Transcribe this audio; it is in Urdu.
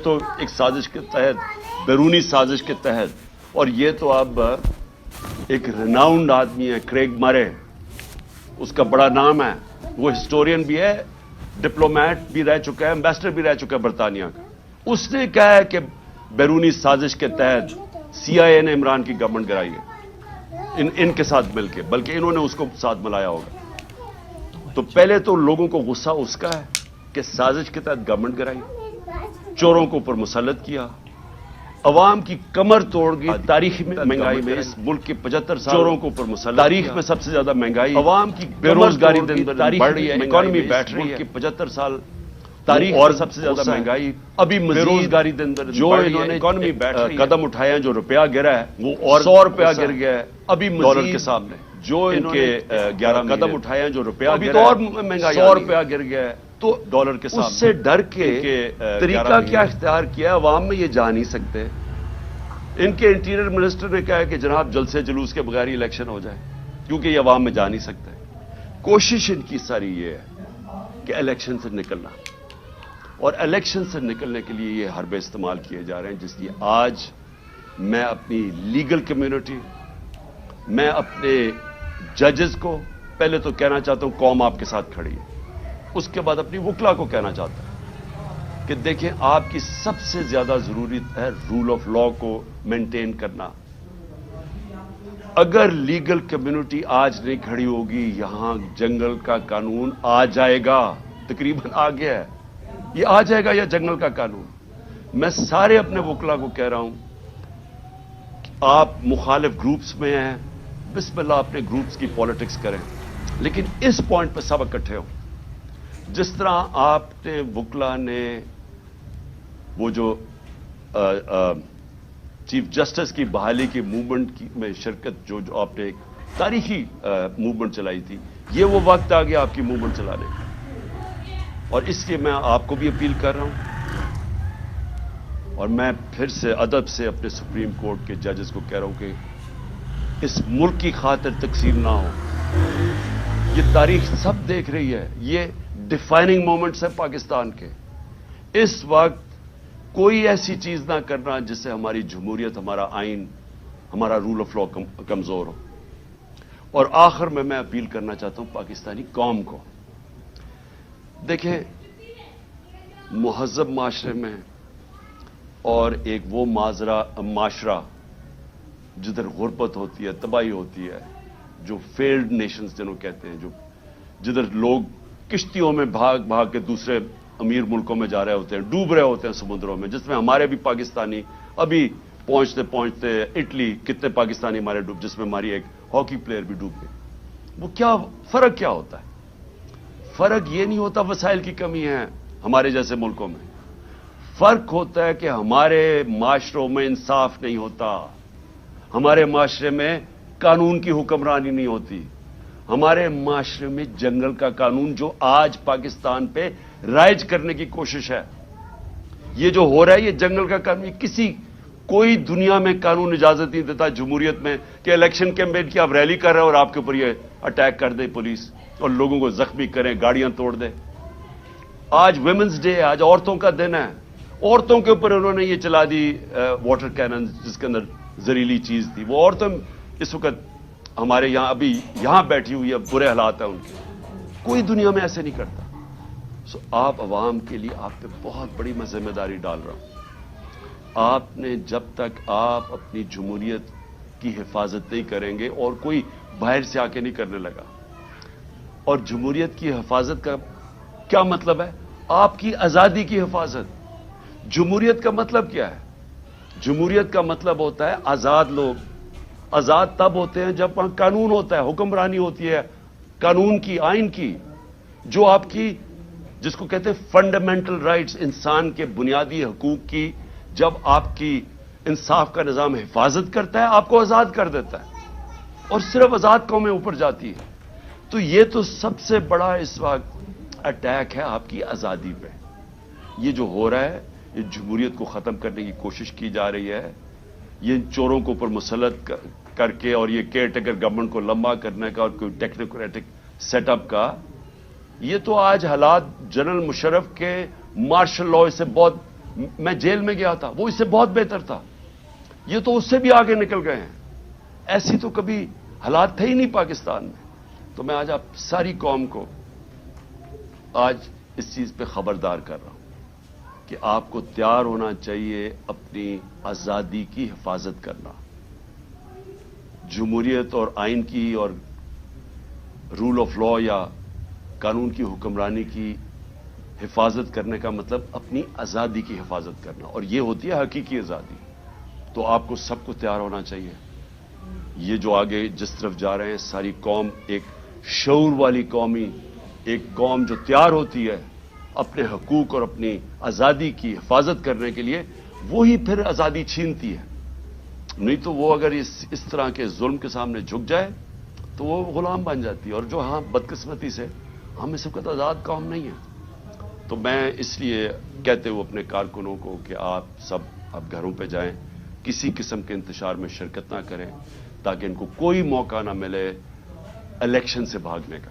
تو ایک سازش کے تحت, بیرونی سازش کے تحت, اور یہ تو اب ایک ریناؤنڈ آدمی ہے کریگ مرے, اس کا بڑا نام ہے, وہ ہسٹورین بھی ہے, ڈپلومیٹ بھی رہ چکا ہے, ایمبیسڈر بھی رہ چکا ہے برطانیہ کا. اس نے کہا ہے کہ بیرونی سازش کے تحت سی آئی اے نے عمران کی گورنمنٹ گرائی ہے ان کے ساتھ مل کے, بلکہ انہوں نے اس کو ساتھ ملایا ہوگا. تو پہلے تو لوگوں کو غصہ اس کا ہے کہ سازش کے تحت گورنمنٹ گرائی, چوروں کو اوپر مسلط کیا, عوام کی کمر توڑ گئی. تاریخ میں مہنگائی میں اس ملک کے 75 سال چوروں کو اوپر مسلط, تاریخ میں سب سے زیادہ مہنگائی, عوام کی بے روزگاری بڑھ رہی ہے, اکانومی بیٹھ رہی ہے. 75 سال تاریخ اور سب سے زیادہ مہنگائی, ابھی بے روزگاری جو انہوں نے اکانومی بیٹھ رہی ہے, قدم اٹھائے ہیں, جو روپیہ گرا ہے وہ اور 100 روپیہ گر گیا ہے ابھی ڈالر کے سامنے. جو ان کے 11 قدم اٹھائے ہیں, جو روپیہ ابھی تو اور مہنگائی 100 روپیہ گر گیا ہے تو ڈالر کے سامنے. اس سے ڈر کے طریقہ کیا اختیار کیا ہے, عوام میں یہ جا نہیں سکتے. ان کے انٹیریئر منسٹر نے کہا کہ جناب جلد سے جلوس کے بغیر ہی الیکشن ہو جائے, کیونکہ یہ عوام میں جا نہیں سکتے. کوشش ان کی ساری یہ ہے کہ الیکشن سے نکلنا, اور الیکشن سے نکلنے کے لیے یہ حربے استعمال کیے جا رہے ہیں, جس لیے آج میں اپنی لیگل کمیونٹی, میں اپنے ججز کو پہلے تو کہنا چاہتا ہوں قوم آپ کے ساتھ کھڑی ہے, اس کے بعد اپنی وکلا کو کہنا چاہتا ہوں کہ دیکھیں آپ کی سب سے زیادہ ضرورت ہے رول آف لا کو مینٹین کرنا. اگر لیگل کمیونٹی آج نہیں کھڑی ہوگی, یہاں جنگل کا قانون آ جائے گا, تقریباً آ گیا ہے, یہ آ جائے گا یا جنگل کا قانون. میں سارے اپنے وکلا کو کہہ رہا ہوں کہ آپ مخالف گروپس میں ہیں, بسم اللہ اپنے گروپس کی پالیٹکس کریں, لیکن اس پوائنٹ پہ سب اکٹھے ہوں. جس طرح آپ نے وکلا نے وہ جو چیف جسٹس کی بحالی کی موومنٹ میں شرکت, جو آپ نے ایک تاریخی موومنٹ چلائی تھی, یہ وہ وقت آ گیا آپ کی موومنٹ چلانے کا. اور اس لیے میں آپ کو بھی اپیل کر رہا ہوں, اور میں پھر سے ادب سے اپنے سپریم کورٹ کے ججز کو کہہ رہا ہوں کہ اس ملک کی خاطر تقسیم نہ ہو. یہ تاریخ سب دیکھ رہی ہے, یہ ڈیفائننگ مومنٹس ہیں پاکستان کے. اس وقت کوئی ایسی چیز نہ کرنا جس سے ہماری جمہوریت, ہمارا آئین, ہمارا رول آف لا کمزور ہو. اور آخر میں اپیل کرنا چاہتا ہوں پاکستانی قوم کو, دیکھیں مہذب معاشرے میں اور ایک وہ معاشرہ جدھر غربت ہوتی ہے, تباہی ہوتی ہے, جو فیلڈ نیشنز جنہوں کہتے ہیں, جدھر لوگ کشتیوں میں بھاگ بھاگ کے دوسرے امیر ملکوں میں جا رہے ہوتے ہیں, ڈوب رہے ہوتے ہیں سمندروں میں, جس میں ہمارے بھی پاکستانی ابھی پہنچتے پہنچتے اٹلی کتنے پاکستانی ہمارے ڈوب, جس میں ہماری ایک ہاکی پلیئر بھی ڈوب گئی. وہ کیا فرق کیا ہوتا ہے؟ فرق یہ نہیں ہوتا وسائل کی کمی ہے ہمارے جیسے ملکوں میں, فرق ہوتا ہے کہ ہمارے معاشروں میں انصاف نہیں ہوتا, ہمارے معاشرے میں قانون کی حکمرانی نہیں ہوتی, ہمارے معاشرے میں جنگل کا قانون جو آج پاکستان پہ رائج کرنے کی کوشش ہے, یہ جو ہو رہا ہے یہ جنگل کا قانون. کوئی دنیا میں قانون اجازت نہیں دیتا جمہوریت میں کہ الیکشن کیمپین کی آپ ریلی کر رہے ہیں اور آپ کے اوپر یہ اٹیک کر دے پولیس اور لوگوں کو زخمی کریں, گاڑیاں توڑ دے. آج ویمنز ڈے ہے, آج عورتوں کا دن ہے, عورتوں کے اوپر انہوں نے یہ چلا دی واٹر کینن جس کے اندر زہریلی چیز تھی. وہ عورتیں اس وقت ہمارے یہاں ابھی یہاں بیٹھی ہوئی ہے, برے حالات ہیں ان کے. کوئی دنیا میں ایسے نہیں کرتا. آپ عوام کے لیے آپ پہ بہت بڑی میں ذمہ داری ڈال رہا ہوں. آپ نے جب تک آپ اپنی جمہوریت کی حفاظت نہیں کریں گے, اور کوئی باہر سے آ کے نہیں کرنے لگا, اور جمہوریت کی حفاظت کا کیا مطلب ہے؟ آپ کی آزادی کی حفاظت. جمہوریت کا مطلب کیا ہے؟ جمہوریت کا مطلب ہوتا ہے آزاد لوگ. آزاد تب ہوتے ہیں جب وہاں قانون ہوتا ہے, حکمرانی ہوتی ہے قانون کی, آئین کی, جو آپ کی جس کو کہتے ہیں فنڈامنٹل رائٹس, انسان کے بنیادی حقوق کی, جب آپ کی انصاف کا نظام حفاظت کرتا ہے, آپ کو آزاد کر دیتا ہے, اور صرف آزاد قومیں اوپر جاتی ہے. تو یہ تو سب سے بڑا اس وقت اٹیک ہے آپ کی آزادی پہ. یہ جو ہو رہا ہے, یہ جمہوریت کو ختم کرنے کی کوشش کی جا رہی ہے, یہ چوروں کو اوپر مسلط کر کے, اور یہ کیئر ٹیکر گورنمنٹ کو لمبا کرنے کا, اور کوئی ٹیکنوکریٹک سیٹ اپ کا. یہ تو آج حالات جنرل مشرف کے مارشل لاء سے بہت میں جیل میں گیا تھا، وہ اس سے بہت بہتر تھا، یہ تو اس سے بھی آگے نکل گئے ہیں. ایسی تو کبھی حالات تھے ہی نہیں پاکستان میں. تو میں آج آپ ساری قوم کو آج اس چیز پہ خبردار کر رہا ہوں کہ آپ کو تیار ہونا چاہیے اپنی آزادی کی حفاظت کرنا. جمہوریت اور آئین کی اور رول آف لا یا قانون کی حکمرانی کی حفاظت کرنے کا مطلب اپنی آزادی کی حفاظت کرنا، اور یہ ہوتی ہے حقیقی آزادی. تو آپ کو سب کو تیار ہونا چاہیے. یہ جو آگے جس طرف جا رہے ہیں ساری قوم ایک شعور والی قومی، ایک قوم جو تیار ہوتی ہے اپنے حقوق اور اپنی آزادی کی حفاظت کرنے کے لیے، وہی پھر آزادی چھینتی ہے. نہیں تو وہ اگر اس طرح کے ظلم کے سامنے جھک جائے تو وہ غلام بن جاتی ہے. اور جو بدقسمتی سے ہم اس وقت آزاد قوم نہیں ہے. تو میں اس لیے کہتے ہوئے اپنے کارکنوں کو کہ آپ سب اب گھروں پہ جائیں، کسی قسم کے انتشار میں شرکت نہ کریں تاکہ ان کو کوئی موقع نہ ملے الیکشن سے بھاگنے کا.